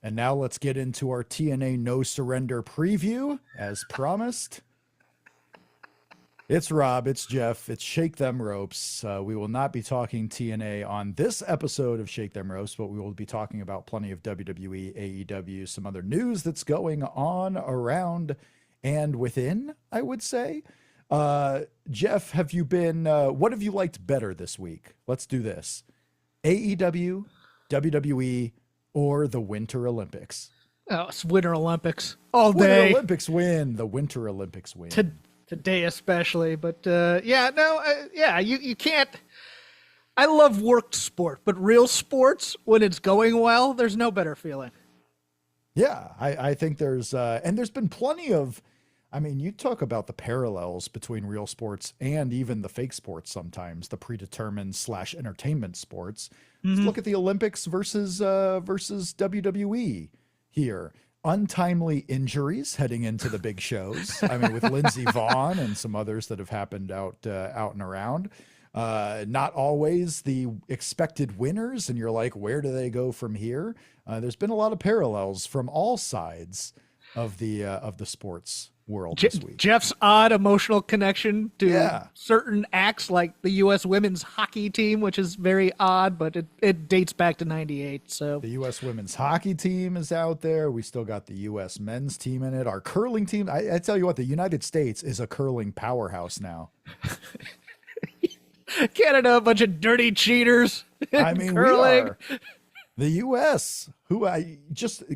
And now let's get into our TNA No Surrender preview, as promised. It's Rob, it's Jeff, it's Shake Them Ropes. We will not be talking TNA on this episode of Shake Them Ropes, but we will be talking about plenty of WWE, AEW, some other news that's going on around and within, I would say. Jeff, have you been, what have you liked better this week? Let's do this. AEW, WWE, or the Winter Olympics? Oh, it's Winter Olympics all day. Winter Olympics win. The Winter Olympics win. Today especially, but you can't. I love worked sport, but real sports, when it's going well, there's no better feeling. Yeah, I think there's and there's been plenty of, I mean, you talk about the parallels between real sports and even the fake sports sometimes, the predetermined / entertainment sports. Let's look at the Olympics versus WWE here. Untimely injuries heading into the big shows. I mean, with Lindsey Vonn and some others that have happened out and around. Not always the expected winners, and you're like, where do they go from here? There's been a lot of parallels from all sides of the sports world this week. Jeff's odd emotional connection to certain acts like the U.S. women's hockey team, which is very odd, but it dates back to 98. So the U.S. women's hockey team is out there. We still got the U.S. men's team in it. Our curling team, I tell you what, the United States is a curling powerhouse now. Canada, a bunch of dirty cheaters. I mean, curling. We are. The U.S.,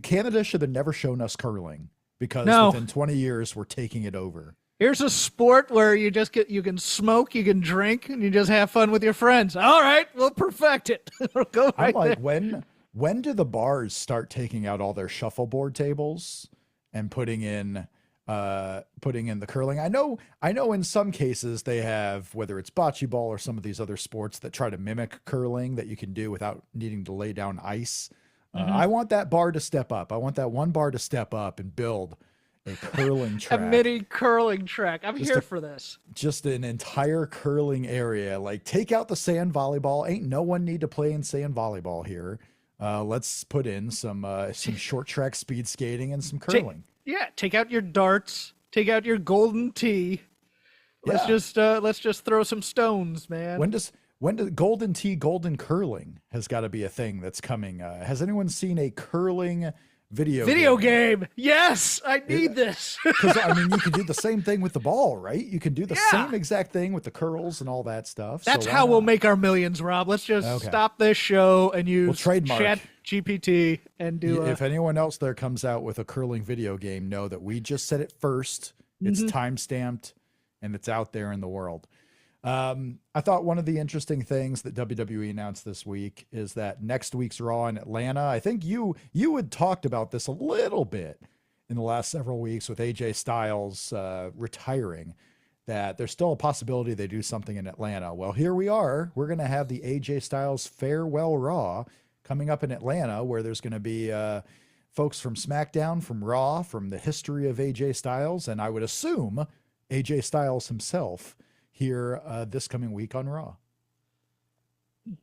Canada should have never shown us curling. Because within 20 years, we're taking it over. Here's a sport where you can smoke, you can drink, and you just have fun with your friends. All right, we'll perfect it. We'll go right I'm like, there. when do the bars start taking out all their shuffleboard tables and putting in the curling? I know in some cases they have, whether it's bocce ball or some of these other sports that try to mimic curling that you can do without needing to lay down ice. I want that bar to step up. I want that one bar to step up and build a curling track. A mini curling track. I'm here for this. Just an entire curling area. Like, take out the sand volleyball. Ain't no one need to play in sand volleyball here. Let's put in some short track speed skating and some curling. Take out your darts. Take out your golden tee. Let's just throw some stones, man. When does golden tee, golden curling has got to be a thing that's coming? Has anyone seen a curling video game? Yes, I need this. Because I mean, you can do the same thing with the ball, right? You can do the same exact thing with the curls and all that stuff. That's how we'll make our millions, Rob. Let's just stop this show and use Chat GPT and do. If anyone else there comes out with a curling video game, know that we just said it first. It's time stamped and it's out there in the world. I thought one of the interesting things that WWE announced this week is that next week's Raw in Atlanta, I think you had talked about this a little bit in the last several weeks with AJ Styles retiring, that there's still a possibility they do something in Atlanta. Well, here we are. We're going to have the AJ Styles Farewell Raw coming up in Atlanta, where there's going to be folks from SmackDown, from Raw, from the history of AJ Styles, and I would assume AJ Styles himself here this coming week on Raw.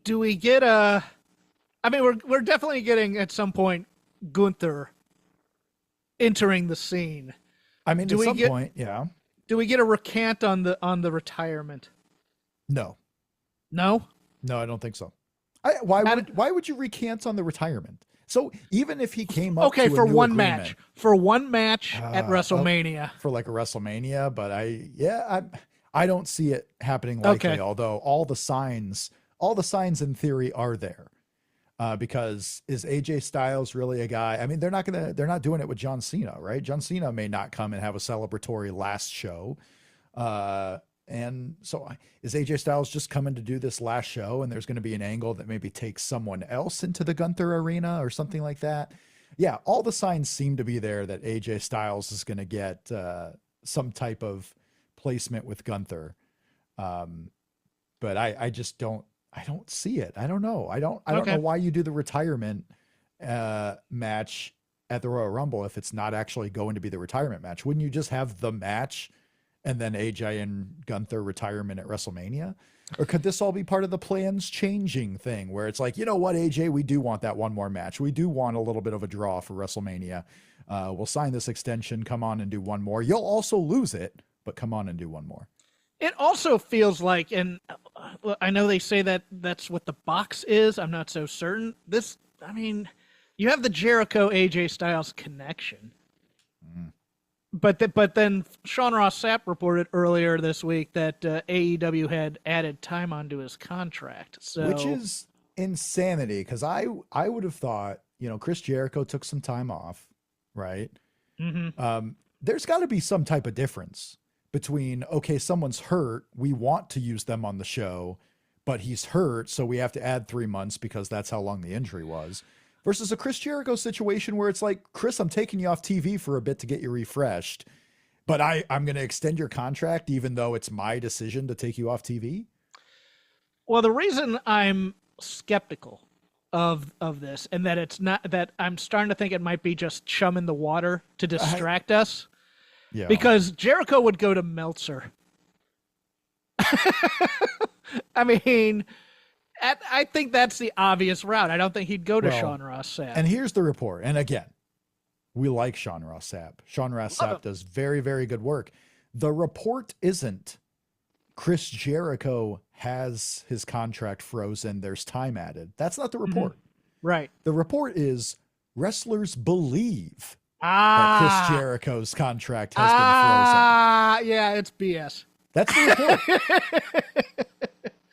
Do we get I mean, we're definitely getting at some point Gunther entering the scene. I mean, at some point, yeah. Do we get a recant on the retirement? No, I don't think so. Why would you recant on the retirement? So even if he came up to for one match at WrestleMania, for like a WrestleMania, but I don't see it happening likely, although all the signs in theory are there. Because is AJ Styles really a guy? I mean, they're not doing it with John Cena, right? John Cena may not come and have a celebratory last show. And so is AJ Styles just coming to do this last show, and there's going to be an angle that maybe takes someone else into the Gunther arena or something like that? Yeah, all the signs seem to be there that AJ Styles is going to get some type of placement with Gunther. But I just don't see it. I don't know. I don't know why you do the retirement match at the Royal Rumble if it's not actually going to be the retirement match. Wouldn't you just have the match and then AJ and Gunther retirement at WrestleMania? Or could this all be part of the plans changing thing where it's like, you know what, AJ, we do want that one more match. We do want a little bit of a draw for WrestleMania. We'll sign this extension. Come on and do one more. You'll also lose it, but come on and do one more. It also feels like, and I know they say that that's what the box is. I'm not so certain. You have the Jericho AJ Styles connection. But then Sean Ross Sapp reported earlier this week that AEW had added time onto his contract. Which is insanity, because I would have thought, Chris Jericho took some time off, right? Mm-hmm. There's got to be some type of difference between, okay, someone's hurt, we want to use them on the show, but he's hurt, so we have to add 3 months because that's how long the injury was, versus a Chris Jericho situation where it's like, Chris, I'm taking you off TV for a bit to get you refreshed, but I'm going to extend your contract even though it's my decision to take you off TV. Well, the reason I'm skeptical of this, and that it's not, that I'm starting to think it might be just chum in the water to distract us. Yeah. Because Jericho would go to Meltzer. I think that's the obvious route. I don't think he'd go to Sean Ross Sapp. And here's the report. And again, we like Sean Ross Sapp. Sean Ross Sapp does very, very good work. The report isn't Chris Jericho has his contract frozen. There's time added. That's not the report. Mm-hmm. Right. The report is wrestlers believe that Chris Jericho's contract has been frozen. Yeah, it's BS. That's the report.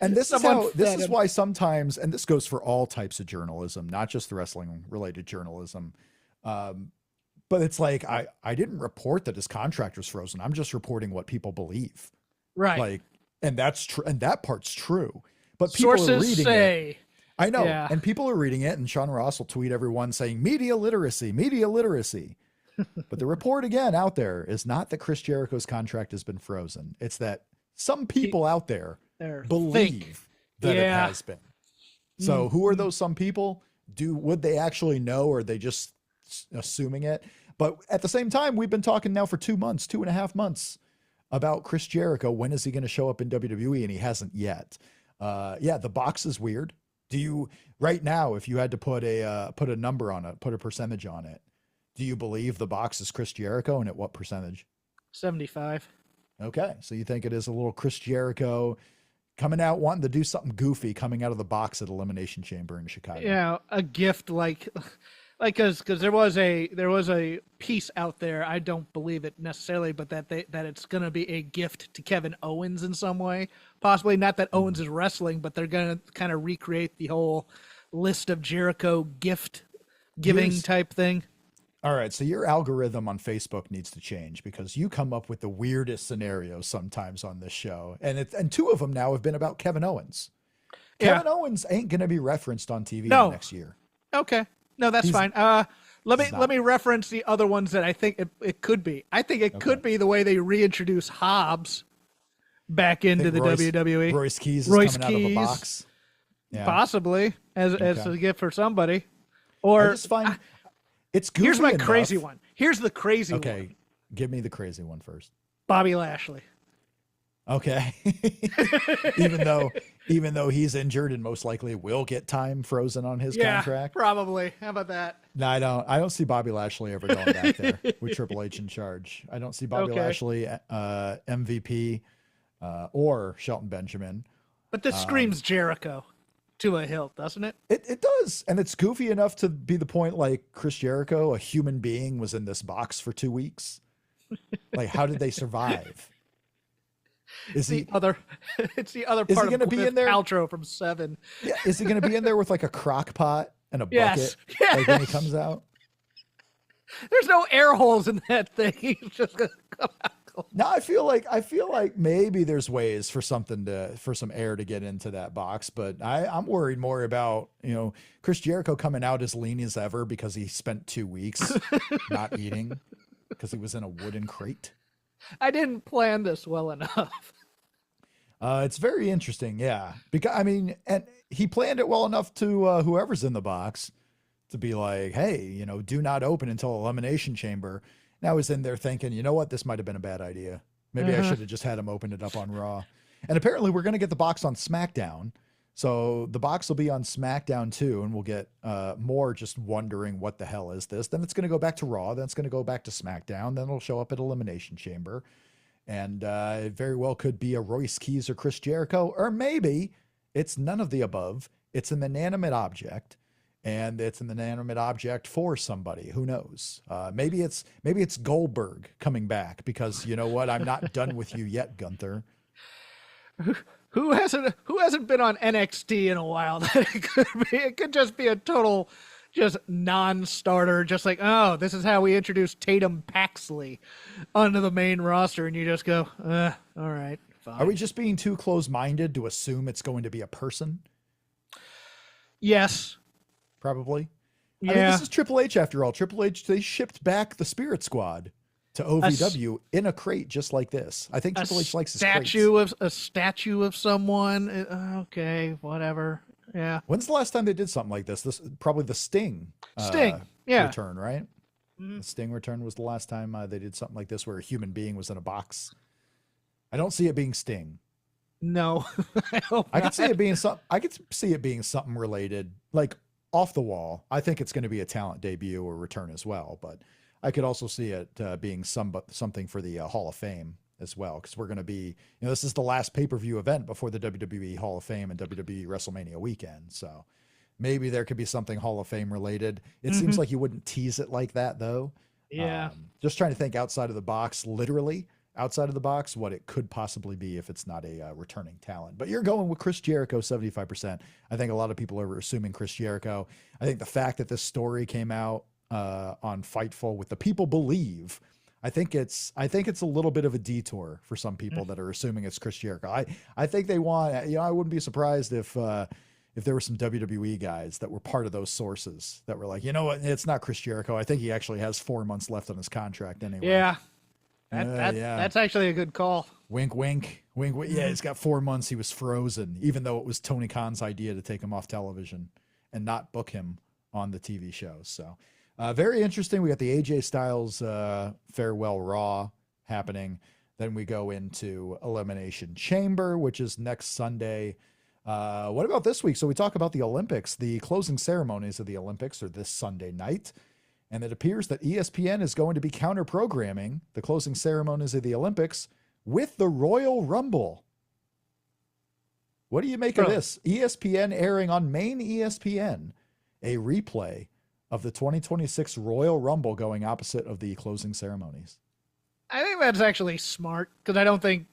And this is why sometimes, and this goes for all types of journalism, not just the wrestling related journalism. But it's like, I didn't report that his contract was frozen. I'm just reporting what people believe. Right. And that's true. And that part's true, but people are reading it. I know. Yeah. And people are reading it, and Sean Ross will tweet everyone saying media literacy. But the report again out there is not that Chris Jericho's contract has been frozen. It's that some people out there believe that it has been. So who are those some people? Would they actually know, or are they just assuming it? But at the same time, we've been talking now for 2.5 months about Chris Jericho. When is he going to show up in WWE? And he hasn't yet. The box is weird. Do you right now, if you had to put a number on it, put a percentage on it, do you believe the box is Chris Jericho, and at what percentage? 75. Okay. So you think it is a little Chris Jericho coming out, wanting to do something goofy, coming out of the box at Elimination Chamber in Chicago. Yeah. A gift like, cause there was a piece out there. I don't believe it necessarily, but that it's going to be a gift to Kevin Owens in some way, possibly not that Owens is wrestling, but they're going to kind of recreate the whole list of Jericho gift giving type thing. All right, so your algorithm on Facebook needs to change, because you come up with the weirdest scenarios sometimes on this show, and 2 of them now have been about Kevin Owens. Kevin Owens ain't going to be referenced on TV next year. Okay, no, that's fine. Let me reference the other ones that I think it could be. I think it could be the way they reintroduce Hobbs back into the WWE. Royce Keys is coming out of a box. Yeah. Possibly as a gift for somebody, or I just find. It's goofy. Here's my crazy one. Here's the crazy one. Okay, give me the crazy one first. Bobby Lashley. Okay. even though he's injured and most likely will get time frozen on his contract. Probably. How about that? No, I don't see Bobby Lashley ever going back there with Triple H in charge. I don't see Bobby Lashley MVP or Shelton Benjamin. But this screams Jericho to a hilt, doesn't it? It does. And it's goofy enough to be the point, like Chris Jericho, a human being, was in this box for 2 weeks. Like, how did they survive? It's the other part of Gwyneth Paltrow from Seven. Yeah, is he going to be in there with like a crock pot and a bucket? Yes. Like when he comes out? There's no air holes in that thing. He's just going to come out. No, I feel like maybe there's ways for some air to get into that box, but I'm worried more about, Chris Jericho coming out as lean as ever because he spent 2 weeks not eating because he was in a wooden crate. I didn't plan this well enough. It's very interesting. Yeah. Because and he planned it well enough to whoever's in the box to be like, hey, do not open until Elimination Chamber. Now he's in there thinking, you know what? This might've been a bad idea. Maybe I should have just had him open it up on Raw. And apparently we're going to get the box on SmackDown. So the box will be on SmackDown too, and we'll get more just wondering what the hell is this. Then it's going to go back to Raw. Then it's going to go back to SmackDown. Then it'll show up at Elimination Chamber. And it very well could be a Royce Keys or Chris Jericho, or maybe it's none of the above. It's an inanimate object, and it's an inanimate object for somebody. Who knows? Maybe it's Goldberg coming back, because you know what? I'm not done with you yet, Gunther. Who hasn't been on NXT in a while? That it could just be a total just non-starter, just like, oh, this is how we introduce Tatum Paxley onto the main roster, and you just go, all right, fine. Are we just being too close-minded to assume it's going to be a person? Yes. Probably. Yeah. I mean, this is Triple H after all. Triple H, they shipped back the Spirit Squad to OVW in a crate just like this. I think Triple H likes his crates. A statue of someone. Okay, whatever. Yeah. When's the last time they did something like this? This probably the Sting. Yeah. Return, right? Mm-hmm. The Sting return was the last time they did something like this, where a human being was in a box. I don't see it being Sting. No, I could see it being I could see it being something related, like off the wall. I think it's going to be a talent debut or return as well, but I could also see it being something for the Hall of Fame as well, because we're going to be, this is the last pay-per-view event before the WWE Hall of Fame and WWE WrestleMania weekend. So maybe there could be something Hall of Fame related. It seems like you wouldn't tease it like that, though. Yeah. Just trying to think outside of the box, literally outside of the box, what it could possibly be if it's not a returning talent. But you're going with Chris Jericho 75%. I think a lot of people are assuming Chris Jericho. I think the fact that this story came out on Fightful with the people believe, I think it's a little bit of a detour for some people that are assuming it's Chris Jericho. I think they want, I wouldn't be surprised if there were some WWE guys that were part of those sources that were like, you know what, it's not Chris Jericho. I think he actually has 4 months left on his contract anyway. Yeah. That's actually a good call. Wink, wink, wink, wink. Yeah, he's got 4 months. He was frozen, even though it was Tony Khan's idea to take him off television and not book him on the TV shows. So very interesting. We got the AJ Styles Farewell Raw happening. Then we go into Elimination Chamber, which is next Sunday. What about this week? So we talk about the Olympics. The closing ceremonies of the Olympics are this Sunday night. And it appears that ESPN is going to be counter-programming the closing ceremonies of the Olympics with the Royal Rumble. What do you make of this? ESPN airing on main ESPN a replay of the 2026 Royal Rumble going opposite of the closing ceremonies. I think that's actually smart, because I don't think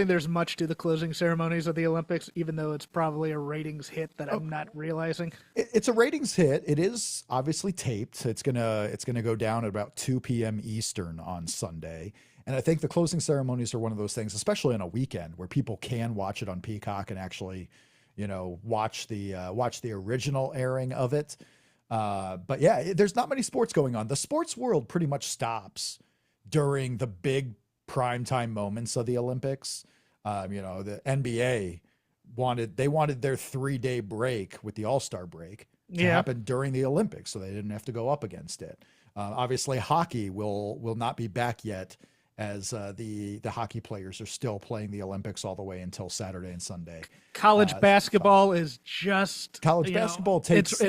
there's much to the closing ceremonies of the Olympics, even though it's probably a ratings hit that I'm not realizing. It's a ratings hit. It is obviously taped. It's gonna go down at about 2 p.m. Eastern on Sunday. And I think the closing ceremonies are one of those things, especially on a weekend, where people can watch it on Peacock and actually, watch the original airing of it. But yeah, there's not many sports going on. The sports world pretty much stops during the big primetime moments of the Olympics. The NBA wanted their 3-day break with the All-Star break to happen during the Olympics, so they didn't have to go up against it. Obviously, hockey will not be back yet, as the hockey players are still playing the Olympics all the way until Saturday and Sunday. College basketball is just basketball takes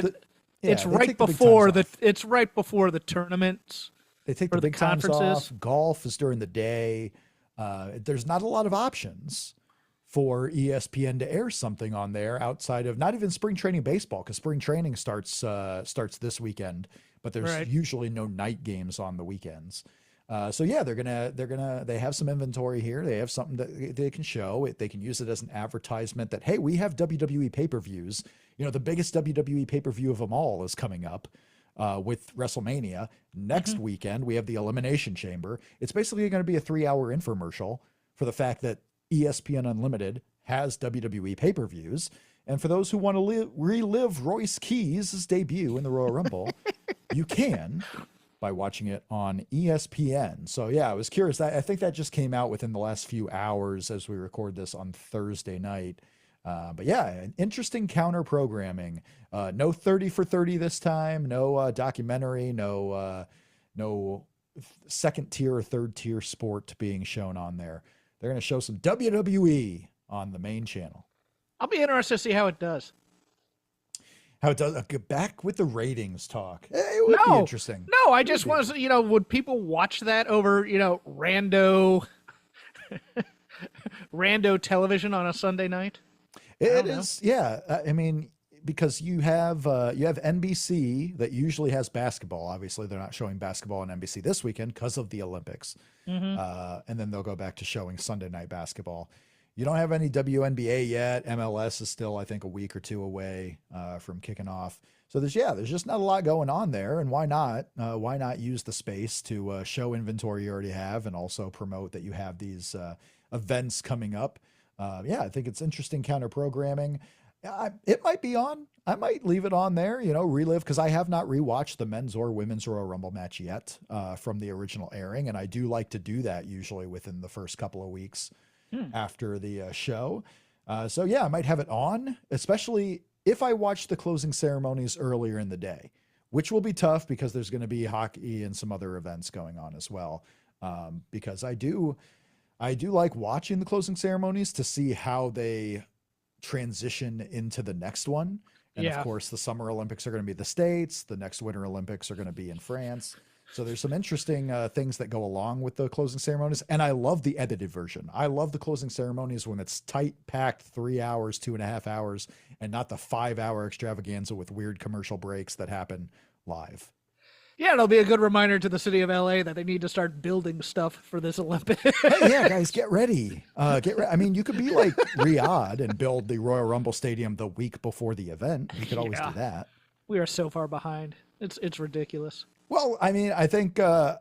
it's right before the tournaments. They take the big times off. Golf is during the day. There's not a lot of options for ESPN to air something on there outside of not even spring training baseball, because spring training starts this weekend, but there's usually no night games on the weekends. So yeah, they have some inventory here. They have something that they can show. They can use it as an advertisement that, hey, we have WWE pay-per-views. The biggest WWE pay-per-view of them all is coming up. With WrestleMania next weekend, we have the Elimination Chamber. It's basically going to be a 3-hour infomercial for the fact that ESPN Unlimited has WWE pay-per-views. And for those who want to relive Royce Keys' debut in the Royal Rumble, you can by watching it on ESPN. So yeah, I was curious. I think that just came out within the last few hours as we record this on Thursday night. But yeah, an interesting counter programming. No 30 for 30 this time. No documentary. No second tier or third tier sport being shown on there. They're going to show some WWE on the main channel. I'll be interested to see how it does. How it does. Get back with the ratings talk. It would be interesting. No, I just was, would people watch that over, rando television on a Sunday night? It is, yeah. I mean, because you have NBC that usually has basketball. Obviously, they're not showing basketball on NBC this weekend because of the Olympics. And then they'll go back to showing Sunday night basketball. You don't have any WNBA yet. MLS is still, I think, a week or two away from kicking off. So there's just not a lot going on there. And why not? Why not use the space to show inventory you already have and also promote that you have these events coming up? I think it's interesting counter programming. It might be on. I might leave it on there, relive, because I have not rewatched the men's or women's Royal Rumble match yet from the original airing. And I do like to do that usually within the first couple of weeks after the show. I might have it on, especially if I watch the closing ceremonies earlier in the day, which will be tough because there's going to be hockey and some other events going on as well. Because I do like watching the closing ceremonies to see how they transition into the next one. And of course, the Summer Olympics are going to be the States. The next Winter Olympics are going to be in France. So there's some interesting things that go along with the closing ceremonies. And I love the edited version. I love the closing ceremonies when it's tight, packed 3 hours, 2.5 hours, and not the 5-hour extravaganza with weird commercial breaks that happen live. Yeah, it'll be a good reminder to the city of LA that they need to start building stuff for this Olympics. Hey, yeah, guys, get ready. I mean, you could be like Riyadh and build the Royal Rumble Stadium the week before the event. You could always do that. We are so far behind. It's ridiculous. Well, I mean, I think a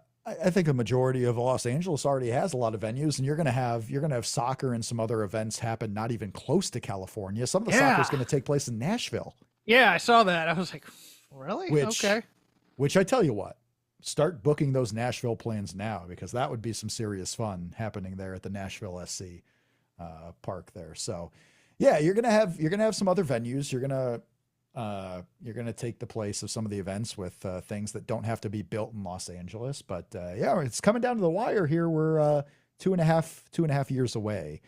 majority of Los Angeles already has a lot of venues, and you're gonna have soccer and some other events happen not even close to California. Some of the soccer is going to take place in Nashville. Yeah, I saw that. I was like, really? Okay. Which I tell you what, start booking those Nashville plans now, because that would be some serious fun happening there at the Nashville SC park there. So, yeah, you're gonna have some other venues. You're gonna take the place of some of the events with things that don't have to be built in Los Angeles. But it's coming down to the wire here. We're 2.5 years away,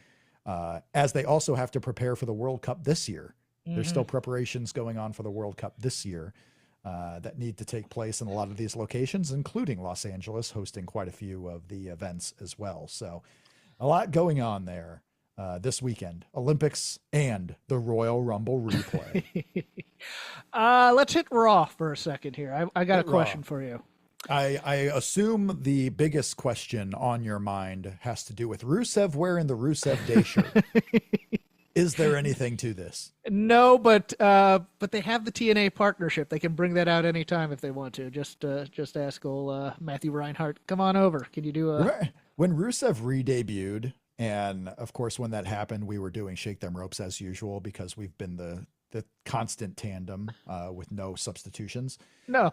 as they also have to prepare for the World Cup this year. There's still preparations going on for the World Cup this year. That need to take place in a lot of these locations, including Los Angeles, hosting quite a few of the events as well. So a lot going on there this weekend, Olympics and the Royal Rumble replay. Let's hit Raw for a second here. I got a question for you. I assume the biggest question on your mind has to do with Rusev wearing the Rusev Day shirt. Is there anything to this? No, but they have the TNA partnership. They can bring that out anytime if they want to. Just ask old Matthew Reinhardt, come on over. Can you do a... When Rusev re-debuted, and of course when that happened, we were doing Shake Them Ropes as usual because we've been the constant tandem with no substitutions. No.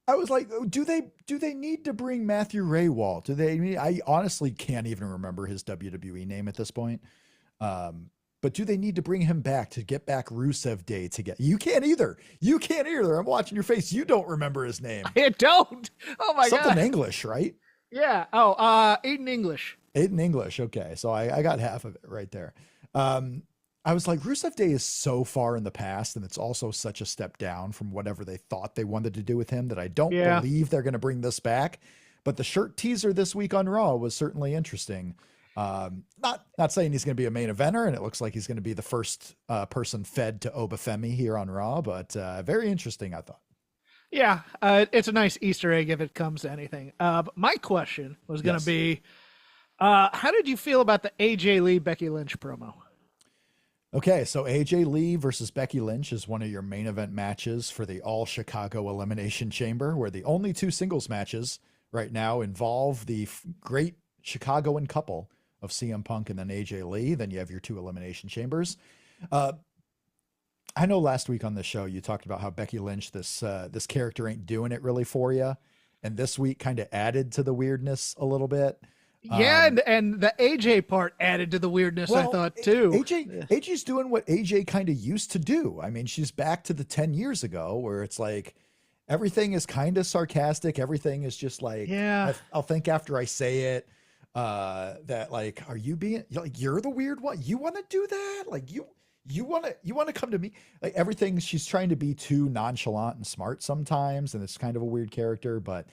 I was like, do they need to bring Matthew Raywalt? I honestly can't even remember his WWE name at this point. But do they need to bring him back to get back Rusev Day to get? You can't either. I'm watching your face. You don't remember his name. I don't. Oh my God. Something English, right? Yeah. Oh, Aiden English. Aiden English. Okay. So I got half of it right there. I was like, Rusev Day is so far in the past, and it's also such a step down from whatever they thought they wanted to do with him that I don't believe they're going to bring this back. But the shirt teaser this week on Raw was certainly interesting. Not saying he's going to be a main eventer, and it looks like he's going to be the first person fed to Obafemi here on Raw, but very interesting, I thought. Yeah, it's a nice Easter egg if it comes to anything. But my question was going to be, how did you feel about the AJ Lee Becky Lynch promo? Okay, so AJ Lee versus Becky Lynch is one of your main event matches for the All Chicago Elimination Chamber, where the only two singles matches right now involve the great Chicagoan couple of CM Punk and then AJ Lee. Then you have your two elimination chambers. I know last week on the show you talked about how Becky Lynch, this character ain't doing it really for you, and this week kind of added to the weirdness a little bit. Yeah, and the AJ part added to the weirdness, I thought too. AJ's doing what AJ kind of used to do. I mean, she's back to the 10 years ago where it's like everything is kind of sarcastic. Everything is just like, I'll think after I say it. that like, are you being like, you're the weird one? You want to do that? Like you want to come to me? Like everything, she's trying to be too nonchalant and smart sometimes, and it's kind of a weird character, but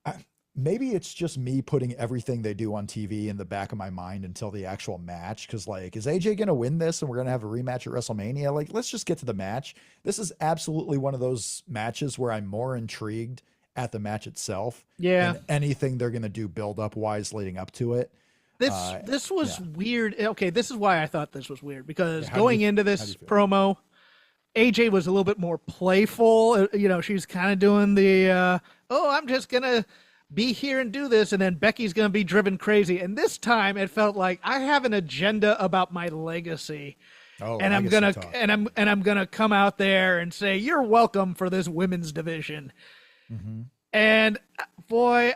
I, maybe it's just me putting everything they do on TV in the back of my mind until the actual match. Cause like, is AJ going to win this and we're going to have a rematch at WrestleMania? Like, let's just get to the match. This is absolutely one of those matches where I'm more intrigued at the match itself Yeah. than anything they're going to do build up wise leading up to it. This was weird. Okay, this is why I thought this was weird, because How do going you- into how do this you feel? promo, AJ was a little bit more playful. You know, she's kind of doing the oh, I'm just going to be here and do this, and then Becky's going to be driven crazy. And this time it felt like I have an agenda about my legacy. Oh, And I'm legacy gonna talk. and I'm gonna come out there and say you're welcome for this women's division. And boy,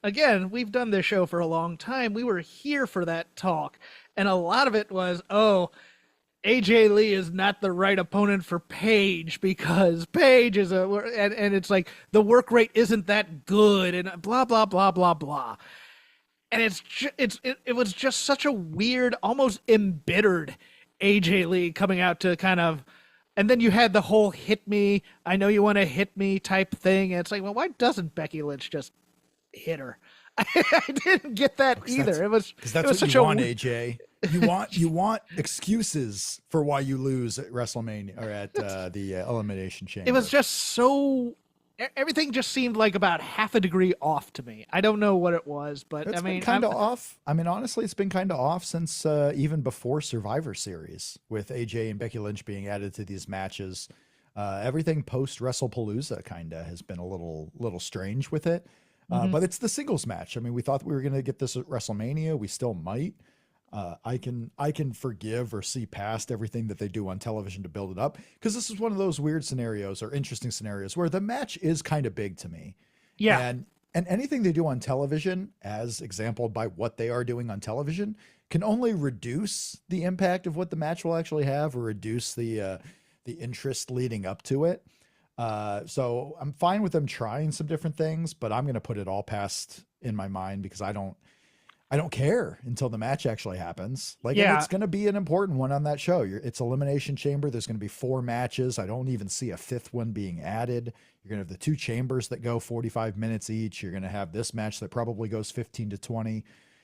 again, we've done this show for a long time. We were here for that talk, and a lot of it was, oh, AJ Lee is not the right opponent for Paige because Paige is and it's like the work rate isn't that good, and blah blah blah blah blah. And it was just such a weird, almost embittered AJ Lee coming out to kind of, and then you had the whole hit me, I know you want to hit me type thing. And it's like, well, why doesn't Becky Lynch just hit her? I didn't get that either. It was Because that's it was what such you a want, AJ. You want excuses for why you lose at WrestleMania or at the Elimination Chamber. it was just so everything just seemed like about half a degree off to me. I don't know what it was, but It's I mean, been kind of off. I mean, honestly, it's been kind of off since even before Survivor Series, with AJ and Becky Lynch being added to these matches. Everything post WrestlePalooza kind of has been a little strange with it. But it's the singles match. I mean, we thought we were going to get this at WrestleMania. We still might. I can forgive or see past everything that they do on television to build it up, because this is one of those weird scenarios or interesting scenarios where the match is kind of big to me. yeah. And anything they do on television, as exampled by what they are doing on television, can only reduce the impact of what the match will actually have, or reduce the interest leading up to it. So I'm fine with them trying some different things, but I'm going to put it all past in my mind, because I don't care until the match actually happens. Like, and it's going to be an important one on that show. It's Elimination Chamber. There's going to be 4 matches. I don't even see a 5th one being added. You're going to have the 2 chambers that go 45 minutes each. You're going to have this match that probably goes 15 to 20.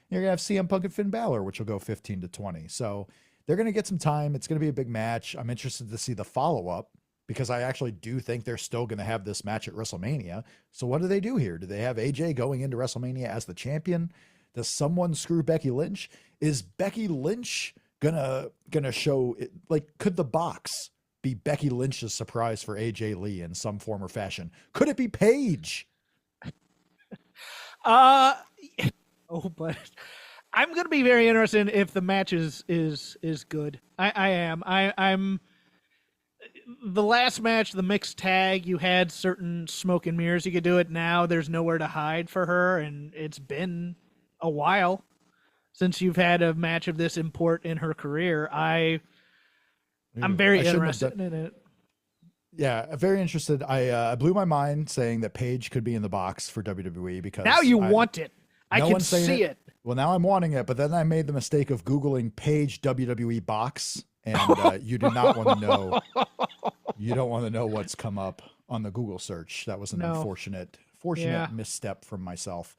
You're going to have CM Punk and Finn Balor, which will go 15 to 20. So they're going to get some time. It's going to be a big match. I'm interested to see the follow-up, because I actually do think they're still going to have this match at WrestleMania. So what do they do here? Do they have AJ going into WrestleMania as the champion? Does someone screw Becky Lynch? Is Becky Lynch gonna show it? Like, could the box be Becky Lynch's surprise for AJ Lee in some form or fashion? Could it be Paige? Oh, but I'm gonna be very interested if the match is good. I am. I'm the last match, the mixed tag, you had certain smoke and mirrors. You could do it now. There's nowhere to hide for her, and it's been a while since you've had a match of this import in her career. I'm very interested in it. Yeah, very interested. I blew my mind saying that Paige could be in the box for WWE, because Now you want it. I no can one's saying see it. Well, now I'm wanting it, but then I made the mistake of Googling Paige WWE box, and you do not want to know. You don't want to know what's come up on the Google search. That was an unfortunate misstep from myself.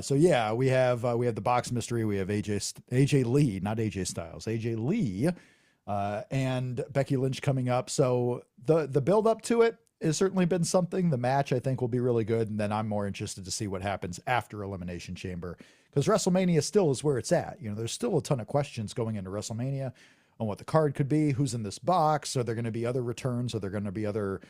So yeah, we have the box mystery. We have AJ Lee, not AJ Styles, AJ Lee, and Becky Lynch coming up. So the build up to it has certainly been something. The match, I think, will be really good, and then I'm more interested to see what happens after Elimination Chamber, because WrestleMania still is where it's at. You know, there's still a ton of questions going into WrestleMania on what the card could be, who's in this box. Are there going to be other returns? Are there going to be other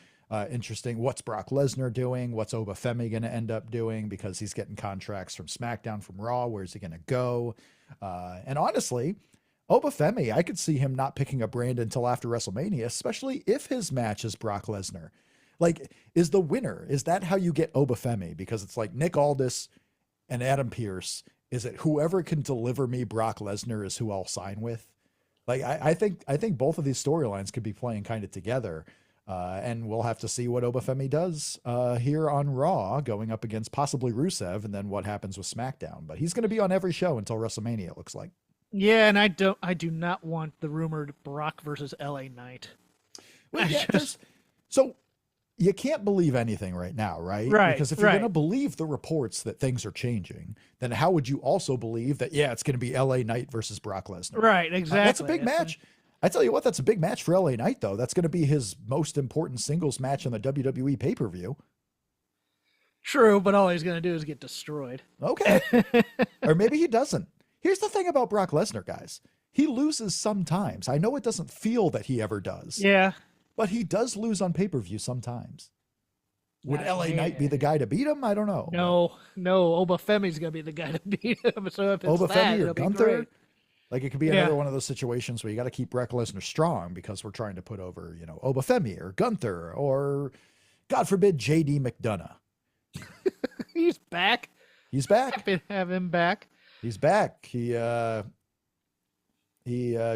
interesting? What's Brock Lesnar doing? What's Obafemi going to end up doing? Because he's getting contracts from SmackDown, from Raw. Where's he going to go? And honestly, Obafemi, I could see him not picking a brand until after WrestleMania, especially if his match is Brock Lesnar. Like, is the winner, is that how you get Obafemi? Because it's like Nick Aldis and Adam Pearce. Is it whoever can deliver me Brock Lesnar is who I'll sign with? Like, I think both of these storylines could be playing kind of together. And we'll have to see what Obafemi does here on Raw, going up against possibly Rusev, and then what happens with SmackDown. But he's going to be on every show until WrestleMania, it looks like. Yeah, and I do not want the rumored Brock versus LA Knight. Well, yeah, so you can't believe anything right now, right? Right. Because if you're going to believe the reports that things are changing, then how would you also believe that, yeah, it's going to be LA Knight versus Brock Lesnar? Right, exactly. That's a big match. I tell you what, that's a big match for LA Knight, though. That's going to be his most important singles match on the WWE pay-per-view. True, but all he's going to do is get destroyed. Okay. Or maybe he doesn't. Here's the thing about Brock Lesnar, guys. He loses sometimes. I know it doesn't feel that he ever does. Yeah. But he does lose on pay-per-view sometimes. Would LA Knight be the guy to beat him? I don't know. No. Obafemi's going to be the guy to beat him. So if it's Obafemi or it'll Gunther? be great. Like, it could be another one of those situations where you got to keep Brock Lesnar strong because we're trying to put over, Obafemi or Gunther or, God forbid, JD McDonough. He's back. He's back. Happy to have him back. He's back. He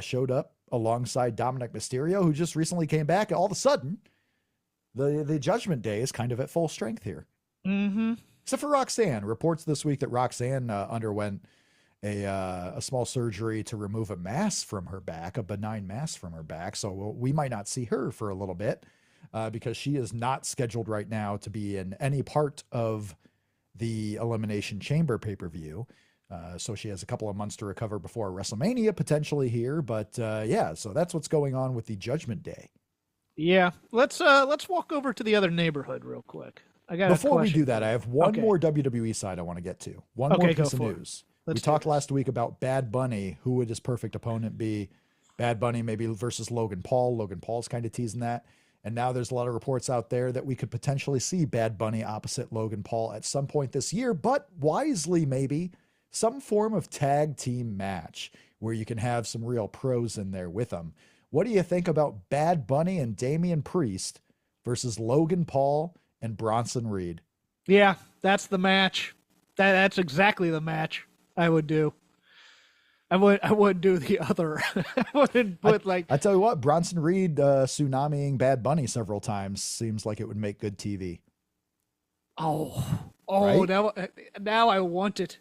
showed up alongside Dominic Mysterio, who just recently came back. All of a sudden, the Judgment Day is kind of at full strength here. Mm-hmm. Except for Roxanne. Reports this week that Roxanne underwent a small surgery to remove a mass from her back, a benign mass from her back. So we might not see her for a little bit because she is not scheduled right now to be in any part of the Elimination Chamber pay-per-view. So she has a couple of months to recover before WrestleMania potentially here. But yeah, so that's what's going on with the Judgment Day. Yeah. Let's walk over to the other neighborhood real quick. Before we do that, I have one more WWE side I want to get to. One more piece of news. We talked last week about Bad Bunny. Who would his perfect opponent be? Bad Bunny maybe versus Logan Paul. Logan Paul's kind of teasing that. And now there's a lot of reports out there that we could potentially see Bad Bunny opposite Logan Paul at some point this year, but wisely maybe some form of tag team match where you can have some real pros in there with them. What do you think about Bad Bunny and Damian Priest versus Logan Paul and Bronson Reed? Yeah, that's the match. That's exactly the match I would do. I would do the other. I wouldn't put I tell you what, Bronson Reed tsunamiing Bad Bunny several times seems like it would make good TV. Oh, right? Now I want it.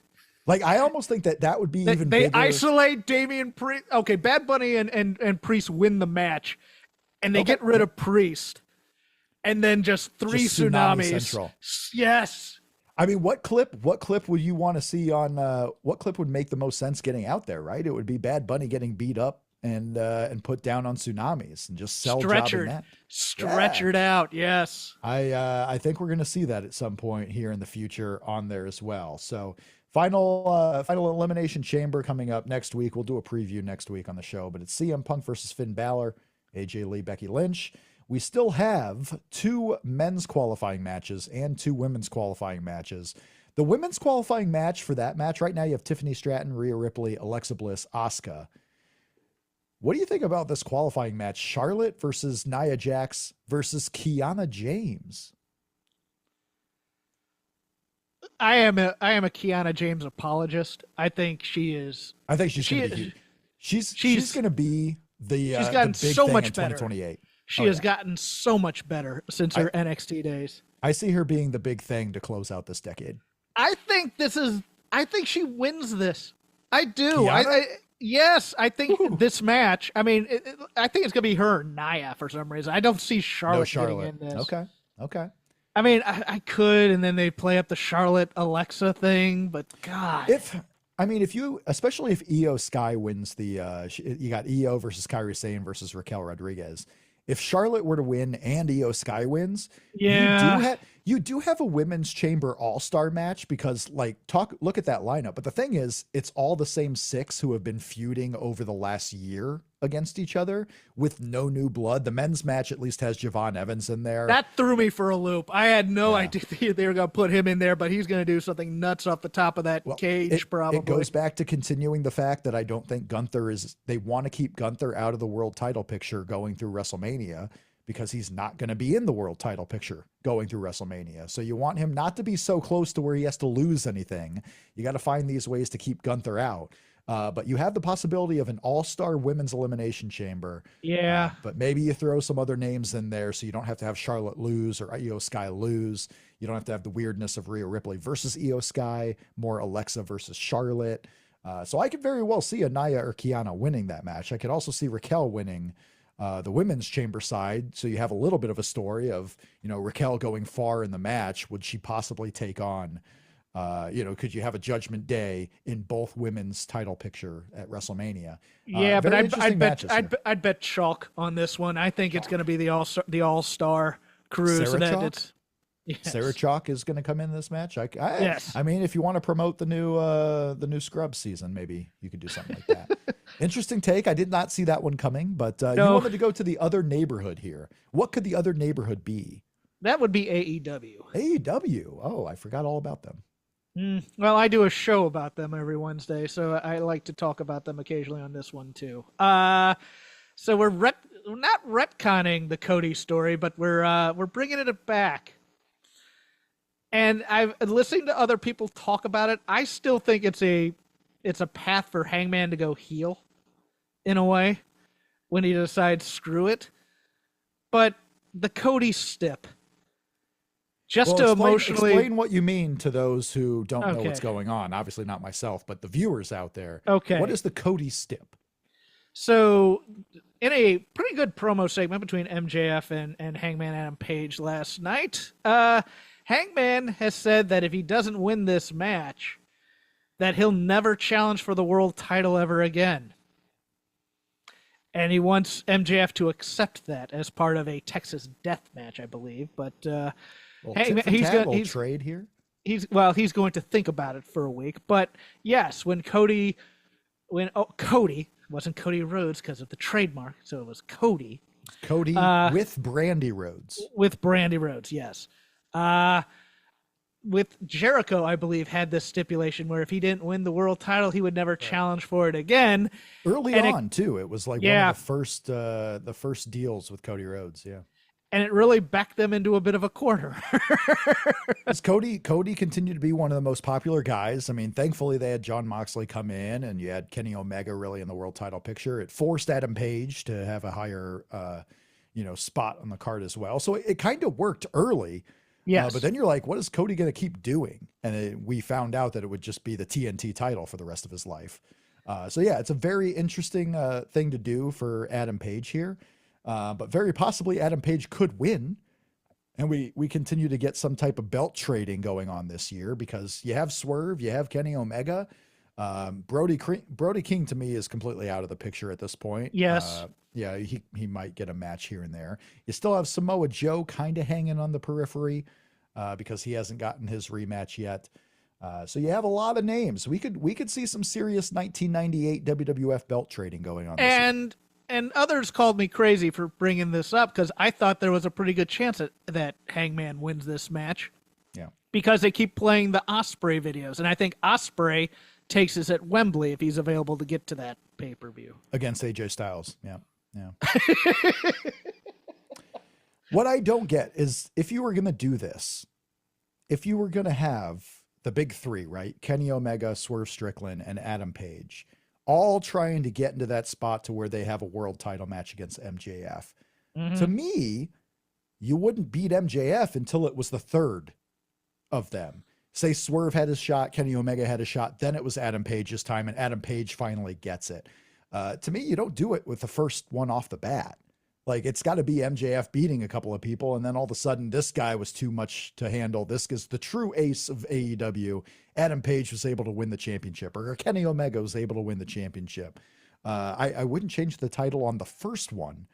Like, I almost think that would be even bigger. They isolate Damian Priest. Okay, Bad Bunny and Priest win the match, and they get rid of Priest, and then just three tsunamis. Central. Yes. I mean, what clip would you want to see on? What clip would make the most sense getting out there? Right, it would be Bad Bunny getting beat up and put down on tsunamis and just jobbing that. Stretchered out. Yes. I think we're going to see that at some point here in the future on there as well. So. Final Elimination Chamber coming up next week. We'll do a preview next week on the show, but it's CM Punk versus Finn Balor, AJ Lee, Becky Lynch. We still have 2 men's qualifying matches and 2 women's qualifying matches. The women's qualifying match for that match right now, you have Tiffany Stratton, Rhea Ripley, Alexa Bliss, Asuka. What do you think about this qualifying match? Charlotte versus Nia Jax versus Kiana James. I am a Kiana James apologist. I think she is. I think she's going to be. She's going to be the. She's gotten the big so thing much in better. 2028. She has gotten so much better since her NXT days. I see her being the big thing to close out this decade. I think she wins this. I do. Yes, I think this match. I mean, I think it's going to be her and Nia for some reason. I don't see Charlotte getting in this. Okay. I mean, I could, and then they play up the Charlotte Alexa thing, but God. Especially if Io Sky wins you got Io versus Kairi Sane versus Raquel Rodriguez. If Charlotte were to win and Io Sky wins, you do have a women's chamber all-star match because look at that lineup. But the thing is, it's all the same 6 who have been feuding over the last year against each other with no new blood. The men's match at least has Javon Evans in there. That threw me for a loop. I had no idea they were going to put him in there, but he's going to do something nuts off the top of that cage probably. It goes back to continuing the fact that I don't think they want to keep Gunther out of the world title picture going through WrestleMania because he's not going to be in the world title picture going through WrestleMania. So you want him not to be so close to where he has to lose anything. You got to find these ways to keep Gunther out. But you have the possibility of an all-star women's elimination chamber. Yeah. But maybe you throw some other names in there so you don't have to have Charlotte lose or Io Sky lose. You don't have to have the weirdness of Rhea Ripley versus Io Sky, more Alexa versus Charlotte. So I could very well see a Nia or Kiana winning that match. I could also see Raquel winning the women's chamber side. So you have a little bit of a story of, Raquel going far in the match. Would she possibly take on, could you have a Judgment Day in both women's title picture at WrestleMania? Yeah, but I'd bet chalk on this one. I think it's going to be the all-star crew. Sarah Chalk? It's yes. Sarah Chalk is going to come in this match. Yes. I mean, if you want to promote the new Scrubs season, maybe you could do something like that. Interesting take. I did not see that one coming, but you wanted to go to the other neighborhood here. What could the other neighborhood be? That would be AEW. AEW. Oh, I forgot all about them. Well, I do a show about them every Wednesday, so I like to talk about them occasionally on this one too. So we're not retconning the Cody story, but we're bringing it back. And I've listening to other people talk about it. I still think it's a path for Hangman to go heel, in a way, when he decides screw it. But the Cody stip. Explain what you mean to those who don't know what's going on. Obviously not myself, but the viewers out there. Okay. What is the Cody stip? So in a pretty good promo segment between MJF and Hangman Adam Page last night, Hangman has said that if he doesn't win this match, that he'll never challenge for the world title ever again. And he wants MJF to accept that as part of a Texas death match, I believe. But he's going to trade here. He's going to think about it for a week. But yes, Cody wasn't Cody Rhodes because of the trademark, so it was Cody. Cody with Brandy Rhodes. With Brandy Rhodes, yes. With Jericho, I believe, had this stipulation where if he didn't win the world title, he would never challenge for it again. Early on, too. It was like one of the first deals with Cody Rhodes, yeah. And it really backed them into a bit of a corner. Cody continued to be one of the most popular guys. I mean, thankfully they had Jon Moxley come in, and you had Kenny Omega really in the world title picture. It forced Adam Page to have a higher, spot on the card as well. So it kind of worked early. Yes. But then you're like, what is Cody going to keep doing? And we found out that it would just be the TNT title for the rest of his life. It's a very interesting thing to do for Adam Page here. But very possibly Adam Page could win. And we continue to get some type of belt trading going on this year because you have Swerve, you have Kenny Omega. Brody King to me is completely out of the picture at this point. Yes. He might get a match here and there. You still have Samoa Joe kind of hanging on the periphery because he hasn't gotten his rematch yet. So you have a lot of names. We could see some serious 1998 WWF belt trading going on. And others called me crazy for bringing this up because I thought there was a pretty good chance that Hangman wins this match. Yeah. Because they keep playing the Ospreay videos, and I think Ospreay takes us at Wembley if he's available to get to that pay-per-view against AJ Styles. Yeah. What I don't get is if you were going to do this, if you were going to have the big three, right? Kenny Omega, Swerve Strickland, and Adam Page, all trying to get into that spot to where they have a world title match against MJF. Mm-hmm. To me, you wouldn't beat MJF until it was the third of them. Say Swerve had his shot, Kenny Omega had a shot, then it was Adam Page's time, and Adam Page finally gets it. To me, you don't do it with the first one off the bat. Like, it's got to be MJF beating a couple of people, and then all of a sudden, this guy was too much to handle. This is the true ace of AEW. Adam Page was able to win the championship, or Kenny Omega was able to win the championship. I wouldn't change the title on the first one,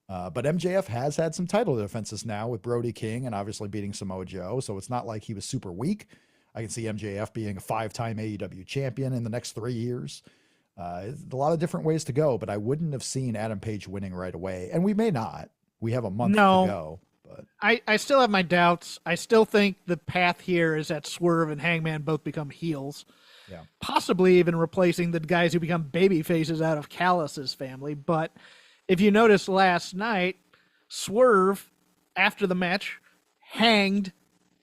but MJF has had some title defenses now with Brody King and obviously beating Samoa Joe, so it's not like he was super weak. I can see MJF being a 5-time AEW champion in the next 3 years. A lot of different ways to go, but I wouldn't have seen Adam Page winning right away. And we may not. We have a month to go. But I still have my doubts. I still think the path here is that Swerve and Hangman both become heels. Yeah. Possibly even replacing the guys who become baby faces out of Callus's family. But if you noticed last night, Swerve, after the match, hanged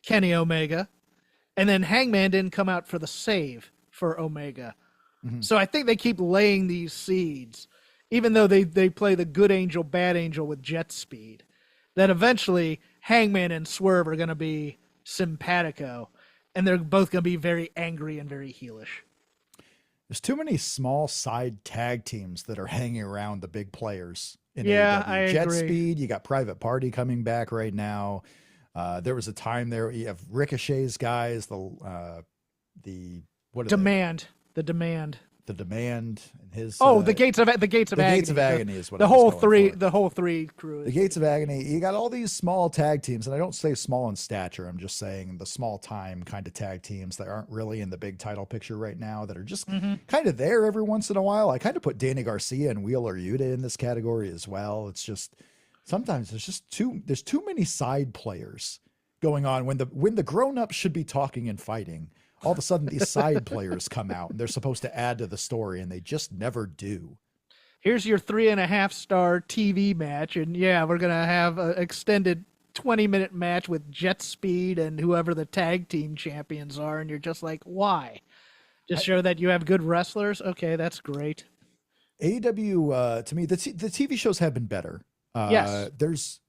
Kenny Omega. And then Hangman didn't come out for the save for Omega. Mhm. So I think they keep laying these seeds, even though they play the good angel, bad angel with jet speed, that eventually Hangman and Swerve are going to be simpatico, and they're both going to be very angry and very heelish. There's too many small side tag teams that are hanging around the big players in Yeah, I AEW. Jet agree. Speed, you got Private Party coming back right now. There was a time there you have Ricochet's guys, the what are they? Demand, the demand. The Demand and his Oh, the gates of the agony. Gates of Agony is what I The was whole going three, for. the whole three crew. The Gates of Agony. You got all these small tag teams, and I don't say small in stature. I'm just saying the small time kind of tag teams that aren't really in the big title picture right now, that are just kind of there every once in a while. I kind of put Danny Garcia and Wheeler Yuta in this category as well. It's just sometimes there's too many side players going on when the grown-ups should be talking and fighting. All of a sudden these side players come out and they're supposed to add to the story, and they just never do. Here's your 3.5-star TV match, and yeah, we're gonna have an extended 20-minute match with Jet Speed and whoever the tag team champions are, and you're just like, why? Just show that you have good wrestlers? Okay, that's great. AEW, to me, the TV shows have been better. Yes.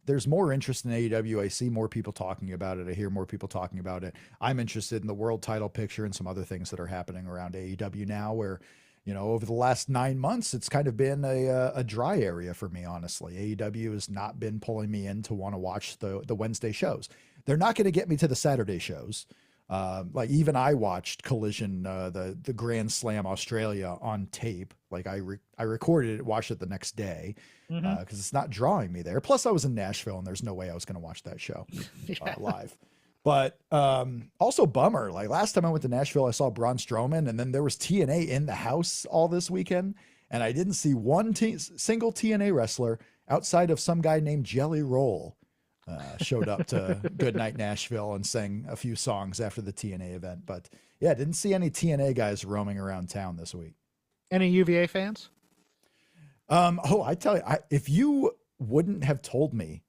There's more interest in AEW. I see more people talking about it. I hear more people talking about it. I'm interested in the world title picture and some other things that are happening around AEW now, where, over the last 9 months, it's kind of been a dry area for me, honestly. AEW has not been pulling me in to want to watch the Wednesday shows. They're not going to get me to the Saturday shows. Like even I watched Collision, the Grand Slam Australia on tape. Like I recorded it, watched it the next day, because it's not drawing me there. Plus I was in Nashville and there's no way I was going to watch that show live. But also bummer. Like last time I went to Nashville, I saw Braun Strowman, and then there was TNA in the house all this weekend, and I didn't see one single TNA wrestler outside of some guy named Jelly Roll. Showed up to Goodnight Nashville and sang a few songs after the TNA event. But yeah, didn't see any TNA guys roaming around town this week. Any UVA fans? I tell you, if you wouldn't have told me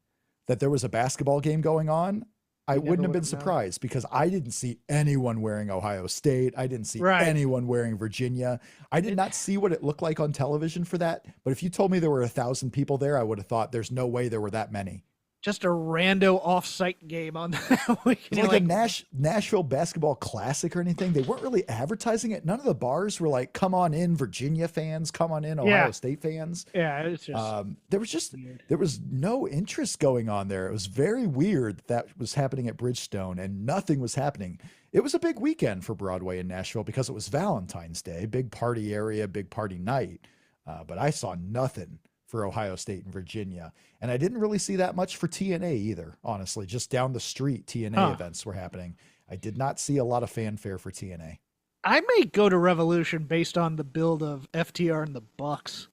that there was a basketball game going on, I wouldn't have been surprised, because I didn't see anyone wearing Ohio State. I didn't see anyone wearing Virginia. I did not see what it looked like on television for that. But if you told me there were 1,000 people there, I would have thought there's no way there were that many. Just a rando off-site game on that weekend. It was like a Nashville basketball classic or anything. They weren't really advertising it. None of the bars were like, come on in, Virginia fans, come on in, Ohio State fans. Yeah, it's just there was no interest going on there. It was very weird that was happening at Bridgestone, and nothing was happening. It was a big weekend for Broadway in Nashville because it was Valentine's Day, big party area, big party night. But I saw nothing for Ohio State and Virginia. And I didn't really see that much for TNA either, honestly. Just down the street, TNA events were happening. I did not see a lot of fanfare for TNA. I may go to Revolution based on the build of FTR and the Bucks.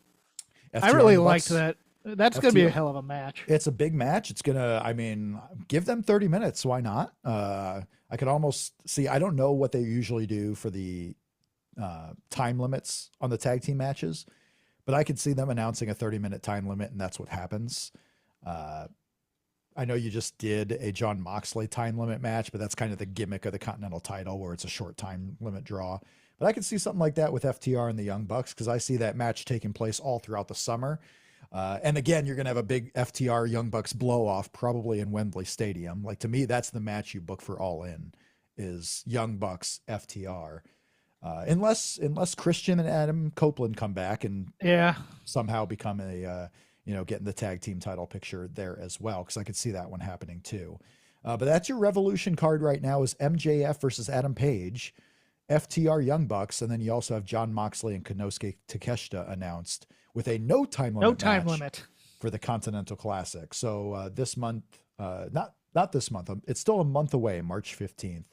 FTR I really liked that. That's going to be a hell of a match. It's a big match. It's going to, give them 30 minutes. Why not? I could almost see, I don't know what they usually do for the time limits on the tag team matches, but I could see them announcing a 30-minute time limit, and that's what happens. I know you just did a Jon Moxley time limit match, but that's kind of the gimmick of the Continental title, where it's a short time limit draw. But I could see something like that with FTR and the Young Bucks, because I see that match taking place all throughout the summer. And again, you're going to have a big FTR Young Bucks blow off, probably in Wembley Stadium. Like, to me, that's the match you book for All In, is Young Bucks FTR. Unless Christian and Adam Copeland come back and somehow become getting the tag team title picture there as well, because I could see that one happening too. But that's your Revolution card right now, is MJF versus Adam Page, FTR Young Bucks, and then you also have Jon Moxley and Konosuke Takeshita announced with a no time limit for the Continental Classic. So this month, not this month, it's still a month away, March 15th.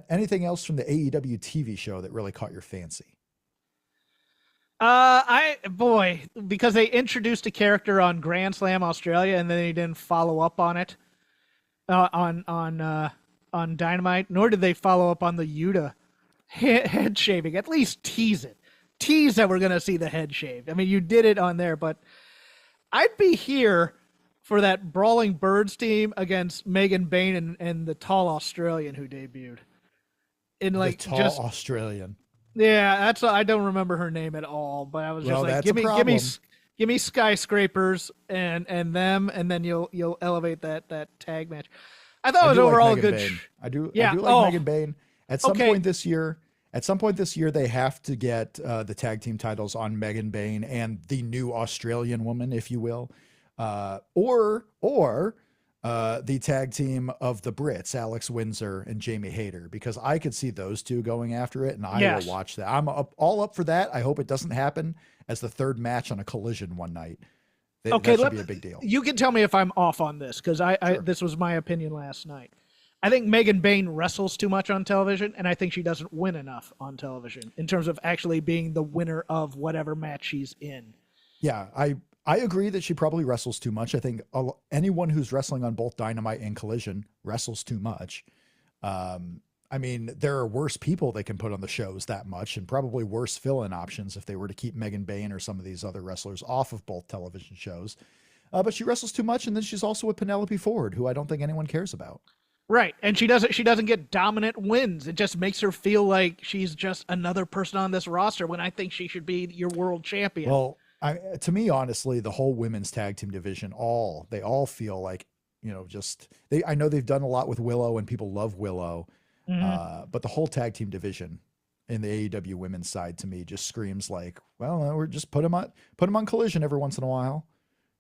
Anything else from the AEW TV show that really caught your fancy? Because they introduced a character on Grand Slam Australia and then they didn't follow up on it on Dynamite, nor did they follow up on the Yuta head shaving. At least tease that we're gonna see the head shaved. I mean, you did it on there, but I'd be here for that Brawling Birds team against Megan Bain and the tall Australian who debuted. Australian. Yeah, I don't remember her name at all, but I was just Well, like, that's a problem. give me skyscrapers and them, and then you'll elevate that tag match. I thought I it was do like overall a Megan good. Bain. I Yeah. do like Oh, Megan Bain. okay. At some point this year, they have to get the tag team titles on Megan Bain and the new Australian woman, if you will, or the tag team of the Brits, Alex Windsor and Jamie Hayter, because I could see those two going after it, and I will Yes. watch that. All up for that. I hope it doesn't happen as the third match on a Collision one night. Okay. That should be a big deal. You can tell me if I'm off on this because I Sure. this was my opinion last night. I think Megan Bain wrestles too much on television, and I think she doesn't win enough on television in terms of actually being the winner of whatever match she's in. Yeah, I agree that she probably wrestles too much. I think anyone who's wrestling on both Dynamite and Collision wrestles too much. I mean, there are worse people they can put on the shows that much, and probably worse fill-in options if they were to keep Megan Bain or some of these other wrestlers off of both television shows. But she wrestles too much, and then she's also with Penelope Ford, who I don't think anyone cares about. Right, and she doesn't get dominant wins. It just makes her feel like she's just another person on this roster when I think she should be your world champion. Well, to me, honestly, the whole women's tag team division, they all feel like, just I know they've done a lot with Willow and people love Willow, but the whole tag team division in the AEW women's side to me just screams like, well, we're just put them on Collision every once in a while.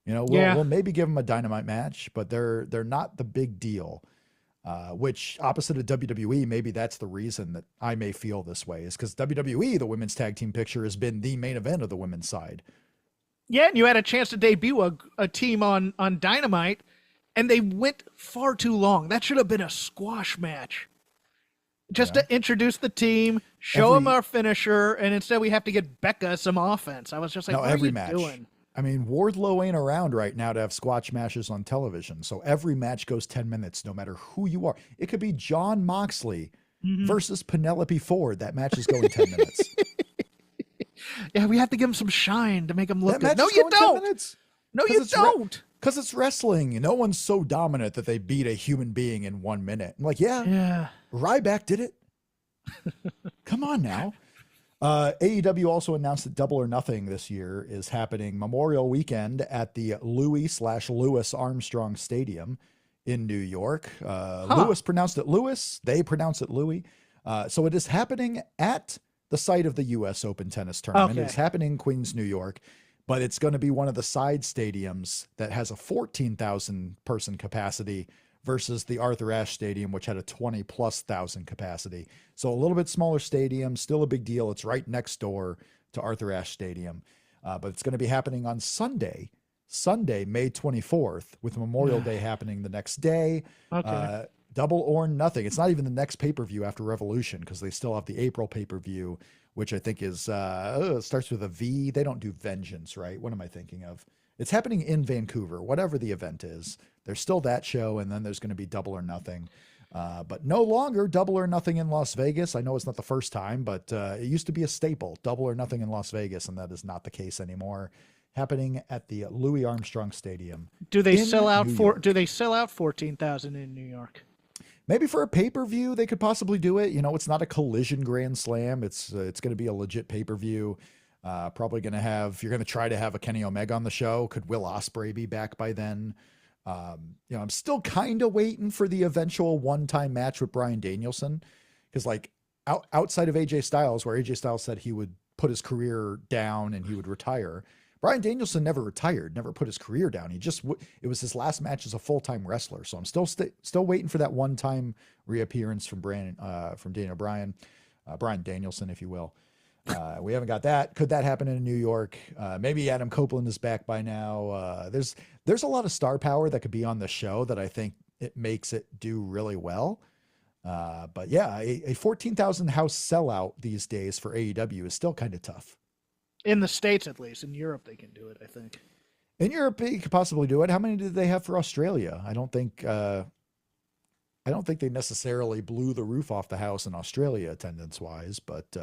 We'll maybe give them a Dynamite match, but they're not the big deal. Which opposite of WWE, maybe that's the reason that I may feel this way, is because WWE, the women's tag team picture, has been the main event of the women's side. Yeah, and you had a chance to debut a team on Dynamite, and they went far too long. That should have been a squash match. Just to introduce the team, show them our finisher, and instead we have to get Becca some offense. I was just like, what are you doing? I mean, Wardlow ain't around right now to have squash matches on television. So every match goes 10 minutes, no matter who you are. It could be Jon Moxley versus Penelope Ford. That match is going 10 minutes. Yeah, we have to give him some shine to make him look good. No, you don't. No, you don't. Because it's wrestling. No one's so dominant that they beat a human being in 1 minute. I'm like, yeah. Ryback did it. Come on now. AEW also announced that Double or Nothing this year is happening Memorial Weekend at the Louis Armstrong Stadium in New York. Louis pronounced it Louis. They pronounce it Louis. So it is happening at the site of the U.S. Open Tennis Tournament. It's happening in Queens, New York, but it's going to be one of the side stadiums that has a 14,000 person capacity versus the Arthur Ashe Stadium, which had a 20+ thousand capacity. So a little bit smaller stadium, still a big deal. It's right next door to Arthur Ashe Stadium. But it's going to be happening on Sunday, May 24th, with Memorial Day happening the next day. Double or Nothing. It's not even the next pay-per-view after Revolution, because they still have the April pay-per-view, which I think is, it starts with a V. They don't do Vengeance, right? What am I thinking of? It's happening in Vancouver, whatever the event is. There's still that show, and then there's going to be Double or Nothing. But no longer Double or Nothing in Las Vegas. I know it's not the first time, but it used to be a staple, Double or Nothing in Las Vegas, and that is not the case anymore. Happening at the Louis Armstrong Stadium. Do they sell out 14,000 in New York? Maybe for a pay-per-view, they could possibly do it. It's not a Collision Grand Slam. It's going to be a legit pay-per-view. Probably going to you're going to try to have a Kenny Omega on the show. Could Will Ospreay be back by then? I'm still kind of waiting for the eventual one-time match with Bryan Danielson. Because outside of AJ Styles, where AJ Styles said he would put his career down and he would retire, Bryan Danielson never retired, never put his career down. He just, it was his last match as a full-time wrestler. So I'm still waiting for that one-time reappearance from Bryan Danielson, if you will. We haven't got that. Could that happen in New York? Maybe Adam Copeland is back by now. There's a lot of star power that could be on the show that I think it makes it do really well. But yeah, a 14,000 house sellout these days for AEW is still kind of tough. In the States, at least. In Europe, they can do it, I think. In Europe, they could possibly do it. How many did they have for Australia? I don't think they necessarily blew the roof off the house in Australia attendance-wise, but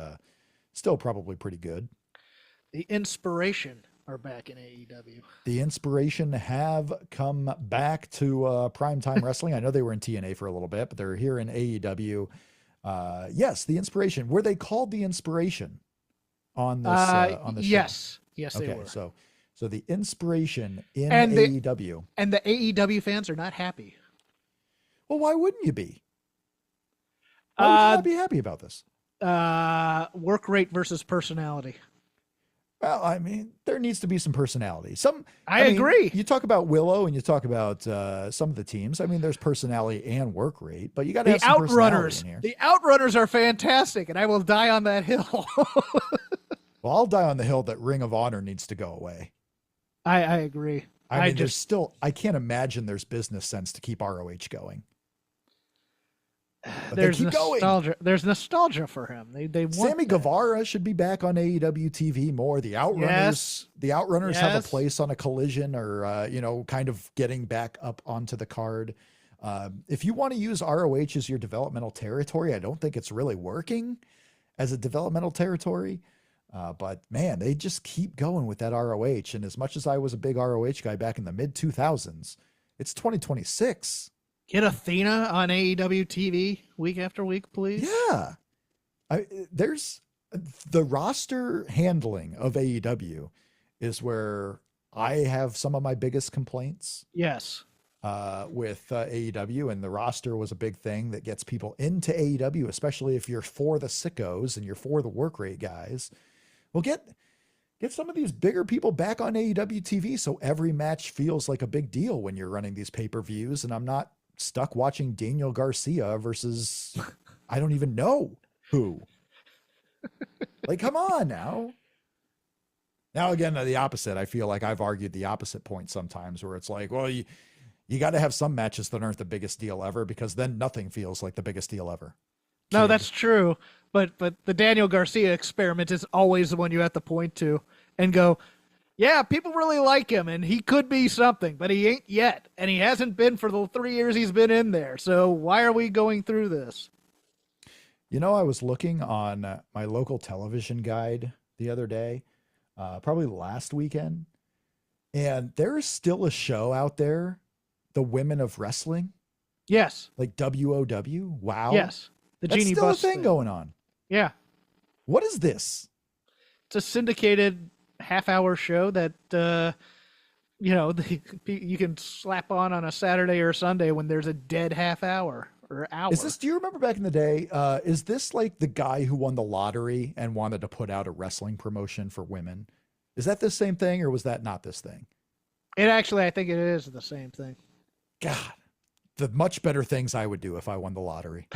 still probably pretty good. The Inspiration are back in AEW. The Inspiration have come back to Primetime Wrestling. I know they were in TNA for a little bit, but they're here in AEW. Yes, the Inspiration. Were they called the Inspiration on this on the show? Yes, yes, they Okay, were. so the Inspiration in And the AEW. and the AEW fans are not happy. Well, why wouldn't you be? Why would you not be happy about this? Work rate versus personality. Well, I mean, there needs to be some personality. I agree. You talk about Willow and you talk about some of the teams. I mean, there's personality and work rate, but you got to have some personality in here. The Outrunners are fantastic, and I will die on that hill. Well, I'll die on the hill that Ring of Honor needs to go away. I agree. I mean, I can't imagine there's business sense to keep ROH going. But there's nostalgia. Going. There's nostalgia for him. They want Sammy Guevara should be back on AEW TV more. The Outrunners, have a place on a Collision or kind of getting back up onto the card. If you want to use ROH as your developmental territory, I don't think it's really working as a developmental territory. But man, they just keep going with that ROH. And as much as I was a big ROH guy back in the mid 2000s, it's 2026. Get Athena on AEW TV week after week, please. Yeah. There's the roster handling of AEW is where I have some of my biggest complaints. Yes. With AEW, and the roster was a big thing that gets people into AEW, especially if you're for the sickos and you're for the work rate guys. Well, get some of these bigger people back on AEW TV so every match feels like a big deal when you're running these pay-per-views, and I'm not stuck watching Daniel Garcia versus I don't even know who. Like, come on now. Now, again, the opposite. I feel like I've argued the opposite point sometimes where it's like, well, you got to have some matches that aren't the biggest deal ever because then nothing feels like the biggest deal ever. No, that's true. But the Daniel Garcia experiment is always the one you have to point to and go, yeah, people really like him, and he could be something, but he ain't yet, and he hasn't been for the 3 years he's been in there. So why are we going through this? You know, I was looking on my local television guide the other day, probably last weekend, and there's still a show out there, The Women of Wrestling. Yes. Like WOW. Wow. Yes. The That's Genie still Bus a thing going on. Yeah. What is this? It's a syndicated half-hour show that you can slap on a Saturday or Sunday when there's a dead half hour or hour. Do you remember back in the day, is this like the guy who won the lottery and wanted to put out a wrestling promotion for women? Is that the same thing, or was that not this thing? I think it is the same thing. God, the much better things I would do if I won the lottery.